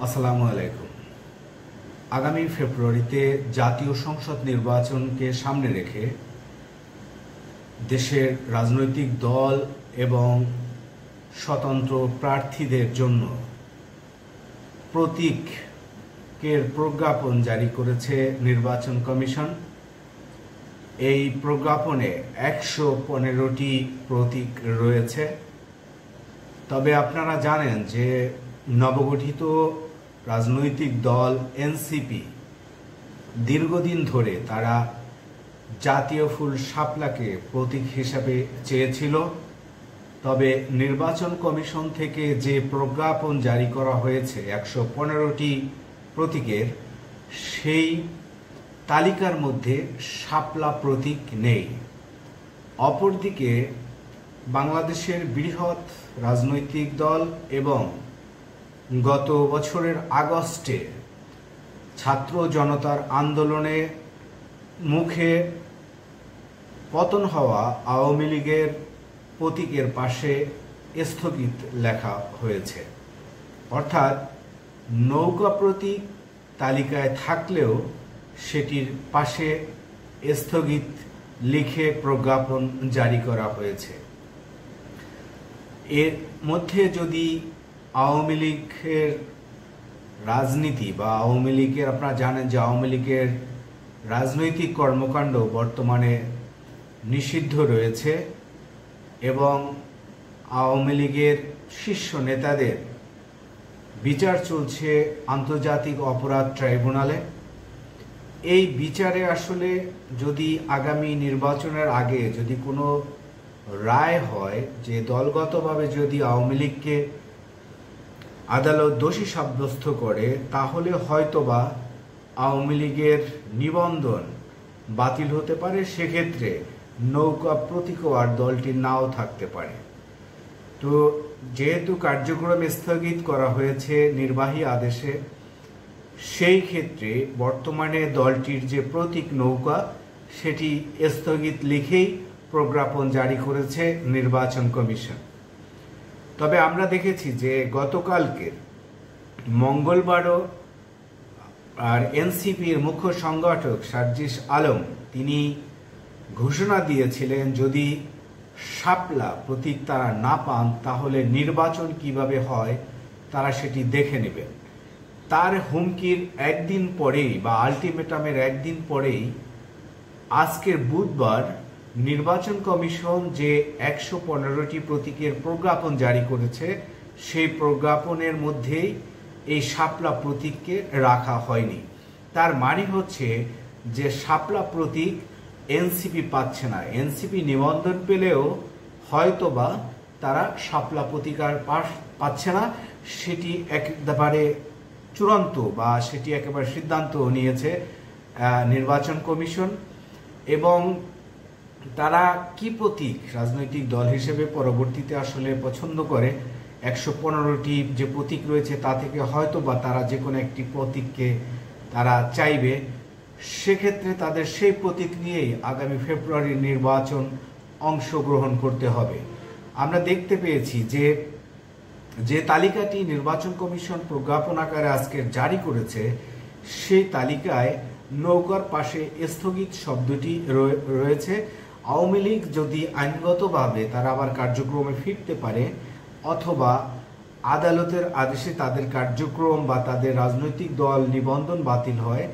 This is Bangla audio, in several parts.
আসসালামু আলাইকুম। আগামী ফেব্রুয়ারিতে জাতীয় সংসদ নির্বাচনকে সামনে রেখে দেশের রাজনৈতিক দল এবং স্বতন্ত্র প্রার্থীদের জন্য প্রতীকের প্রজ্ঞাপন জারি করেছে নির্বাচন কমিশন। এই প্রজ্ঞাপনে ১১৫টি প্রতীক রয়েছে। তবে আপনারা জানেন যে নবগঠিত রাজনৈতিক দল এনসিপি দীর্ঘদিন ধরে তারা জাতীয় ফুল শাপলাকে প্রতীক হিসাবে চেয়েছিল। তবে নির্বাচন কমিশন থেকে যে প্রজ্ঞাপন জারি করা হয়েছে ১১৫টি প্রতীকের, সেই তালিকার মধ্যে শাপলা প্রতীক নেই। অপরদিকে বাংলাদেশের বৃহৎ রাজনৈতিক দল এবং গত বছরের আগস্টে ছাত্র জনতার আন্দোলনে মুখে পতন হওয়া আওয়ামী লীগের প্রতীকের পাশে স্থগিত লেখা হয়েছে। অর্থাৎ নৌকা প্রতীক তালিকায় থাকলেও সেটির পাশে স্থগিত লিখে প্রজ্ঞাপন জারি করা হয়েছে। এর মধ্যে যদি আওয়ামী লীগের রাজনীতি বা আওয়ামী লীগের, আপনারা জানেন যে আওয়ামী লীগের রাজনৈতিক কর্মকাণ্ড বর্তমানে নিষিদ্ধ রয়েছে এবং আওয়ামী লীগের শীর্ষ নেতাদের বিচার চলছে আন্তর্জাতিক অপরাধ ট্রাইব্যুনালে। এই বিচারে আসলে যদি আগামী নির্বাচনের আগে যদি কোনো রায় হয় যে দলগতভাবে যদি আওয়ামী লীগকে আদালত দোষী সাব্যস্ত করে, তাহলে হয়তোবা আওয়ামী লীগের নিবন্ধন বাতিল হতে পারে। সেক্ষেত্রে নৌকা প্রতীকও আর দলটির নাও থাকতে পারে। তো যেহেতু কার্যক্রম স্থগিত করা হয়েছে নির্বাহী আদেশে, সেই ক্ষেত্রে বর্তমানে দলটির যে প্রতীক নৌকা, সেটি স্থগিত লিখেই প্রজ্ঞাপন জারি করেছে নির্বাচন কমিশন। তবে আমরা দেখেছি যে গতকালকে মঙ্গলবারও আর এনসিপির মুখ্য সংগঠক সার্জিস আলম তিনি ঘোষণা দিয়েছিলেন যদি শাপলা প্রতীক তারা না পান তাহলে নির্বাচন কিভাবে হয় তারা সেটি দেখে নেবেন। তার হুমকির একদিন পরেই বা আলটিমেটামের একদিন পরেই আজকের বুধবার নির্বাচন কমিশন যে ১১৫টি প্রতীকের প্রজ্ঞাপন জারি করেছে, সেই প্রজ্ঞাপনের মধ্যেই এই শাপলা প্রতীককে রাখা হয়নি। তার মানে হচ্ছে যে শাপলা প্রতীক এনসিপি পাচ্ছে না। এনসিপি নিবন্ধন পেলেও হয়তোবা তারা শাপলা প্রতীক আর পাচ্ছে না। সেটি একেবারে চূড়ান্ত বা সেটি একেবারে সিদ্ধান্ত নিয়েছে নির্বাচন কমিশন। এবং তারা কি প্রতীক রাজনৈতিক দল হিসেবে পরবর্তীতে আসলে পছন্দ করে, ১১৫টি যে প্রতীক রয়েছে তা থেকে হয়তো বা তারা যে কোনো একটি প্রতীককে তারা চাইবে। সেক্ষেত্রে তাদের সেই প্রতীক নিয়েই আগামী ফেব্রুয়ারির নির্বাচন অংশগ্রহণ করতে হবে। আমরা দেখতে পেয়েছি যে যে তালিকাটি নির্বাচন কমিশন প্রজ্ঞাপন আকারে আজকে জারি করেছে, সেই তালিকায় নৌকার পাশে স্থগিত শব্দটি রয়েছে। আওয়ামী লীগ যদি আইনগতভাবে তারা আবার কার্যক্রমে ফিরতে পারে অথবা আদালতের আদেশে তাদের কার্যক্রম বা তাদের রাজনৈতিক দল নিবন্ধন বাতিল হয়,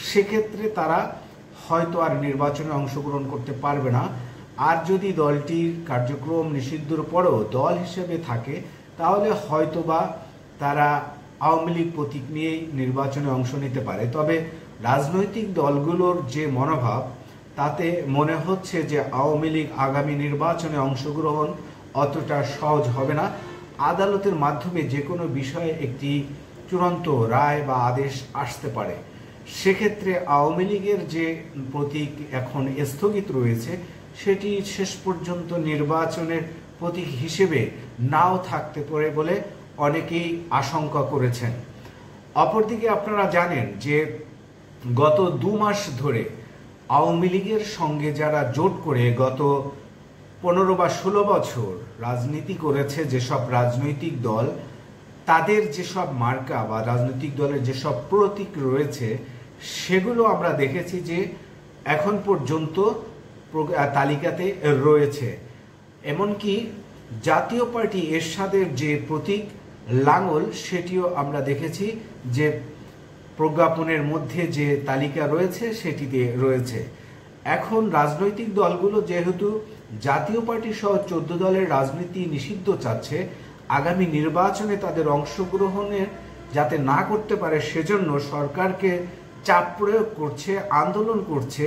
সেক্ষেত্রে তারা হয়তো আর নির্বাচনে অংশগ্রহণ করতে পারবে না। আর যদি দলটির কার্যক্রম নিষিদ্ধর পরেও দল হিসেবে থাকে, তাহলে হয়তোবা তারা আওয়ামী লীগ প্রতীক নিয়েই নির্বাচনে অংশ নিতে পারে। তবে রাজনৈতিক দলগুলোর যে মনোভাব, তাতে মনে হচ্ছে যে আওয়ামী লীগ আগামী নির্বাচনে অংশগ্রহণ অতটা সহজ হবে না। আদালতের মাধ্যমে যে কোনো বিষয়ে একটি চূড়ান্ত রায় বা আদেশ আসতে পারে। সেক্ষেত্রে আওয়ামী লীগের যে প্রতীক এখন স্থগিত রয়েছে, সেটি শেষ পর্যন্ত নির্বাচনের প্রতীক হিসেবে নাও থাকতে পারে বলে অনেকেই আশঙ্কা করেছেন। অপরদিকে আপনারা জানেন যে গত ২ মাস ধরে আওয়ামী লীগের সঙ্গে যারা জোট করে গত ১৫ বা ১৬ বছর রাজনীতি করেছে যেসব রাজনৈতিক দল, তাদের যেসব মার্কা বা রাজনৈতিক দলের যেসব প্রতীক রয়েছে সেগুলো আমরা দেখেছি যে এখন পর্যন্ত তালিকাতে রয়েছে। এমনকি জাতীয় পার্টি এরশাদের যে প্রতীক লাঙল সেটিও আমরা দেখেছি যে প্রজ্ঞাপনের মধ্যে যে তালিকা রয়েছে সেটিতে রয়েছে। এখন রাজনৈতিক দলগুলো যেহেতু জাতীয় পার্টি সহ 14 দলের রাজনীতি নিষিদ্ধ চাচ্ছে, আগামী নির্বাচনে তাদের অংশগ্রহণের যাতে না করতে পারে সেজন্য সরকারকে চাপ প্রয়োগ করছে, আন্দোলন করছে।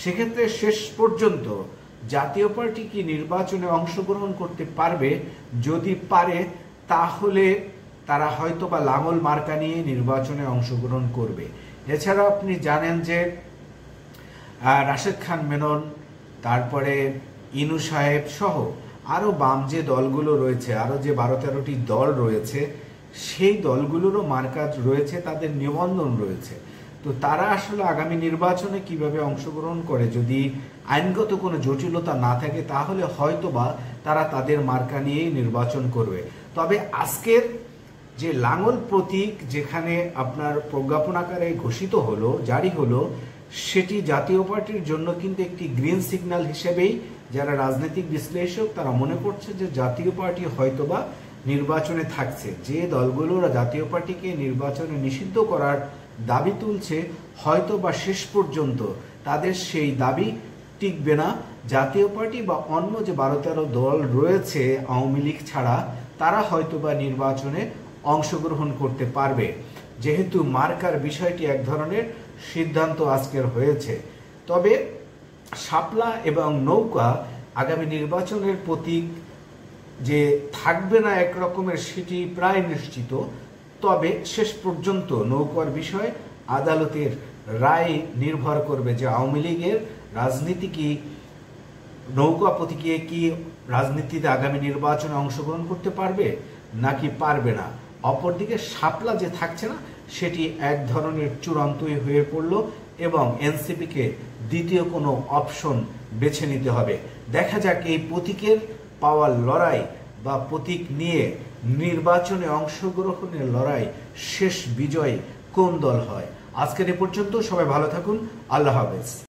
সেক্ষেত্রে শেষ পর্যন্ত জাতীয় পার্টি কি নির্বাচনে অংশগ্রহণ করতে পারবে? যদি পারে তাহলে তারা হয়তো বা লাঙল মার্কা নিয়ে নির্বাচনে অংশগ্রহণ করবে। এছাড়া আপনি জানেন যে রাশেদ খান মেনন, তারপরে ইনু সাহেব সহ আরো বাম যে দলগুলো রয়েছে, আরো যে 12-13টি দল রয়েছে, সেই দলগুলোরও মার্কা রয়েছে, তাদের নিবন্ধন রয়েছে। তো তারা আসলে আগামী নির্বাচনে কিভাবে অংশগ্রহণ করে, যদি আইনগত কোনো জটিলতা না থাকে তাহলে হয়তোবা তারা তাদের মার্কা নিয়েই নির্বাচন করবে। তবে আজকের যে লাঙল প্রতীক যেখানে আপনার প্রজ্ঞাপন আকারে ঘোষিত হলো, জারি হলো, সেটি জাতীয় পার্টির জন্য কিন্তু একটি গ্রিন সিগন্যাল হিসেবেই যারা রাজনৈতিক বিশ্লেষক তারা মনে করছে যে জাতীয় পার্টি হয়তোবা নির্বাচনে থাকছে। যে দলগুলো জাতীয় পার্টিকে নির্বাচনে নিষিদ্ধ করার দাবি তুলছে হয়তোবা শেষ পর্যন্ত তাদের সেই দাবি টিকবে না। জাতীয় পার্টি বা অন্য যে 12-13 দল রয়েছে আওয়ামী লীগ ছাড়া, তারা হয়তোবা নির্বাচনে অংশগ্রহণ করতে পারবে, যেহেতু মার্কার বিষয়টি এক ধরনের সিদ্ধান্ত আজকের হয়েছে। তবে শাপলা এবং নৌকা আগামী নির্বাচনের প্রতীক যে থাকবে না একরকমের সেটি প্রায় নিশ্চিত। তবে শেষ পর্যন্ত নৌকার বিষয় আদালতের রায় নির্ভর করবে যে আওয়ামী লীগের রাজনীতি কি, নৌকা প্রতীকে কি রাজনীতিতে আগামী নির্বাচনে অংশগ্রহণ করতে পারবে নাকি পারবে না। অপরদিকে শাপলা যে থাকছে না সেটি এক ধরনের চূড়ান্তই হয়ে পড়ল এবং এনসিপিকে দ্বিতীয় কোনো অপশন বেছে নিতে হবে। দেখা যাক এই প্রতীকের পাওয়ার লড়াই বা প্রতীক নিয়ে নির্বাচনে অংশগ্রহণের লড়াই শেষ বিজয় কোন দল হয়। আজকের এ পর্যন্ত, সবাই ভালো থাকুন, আল্লাহ হাফেজ।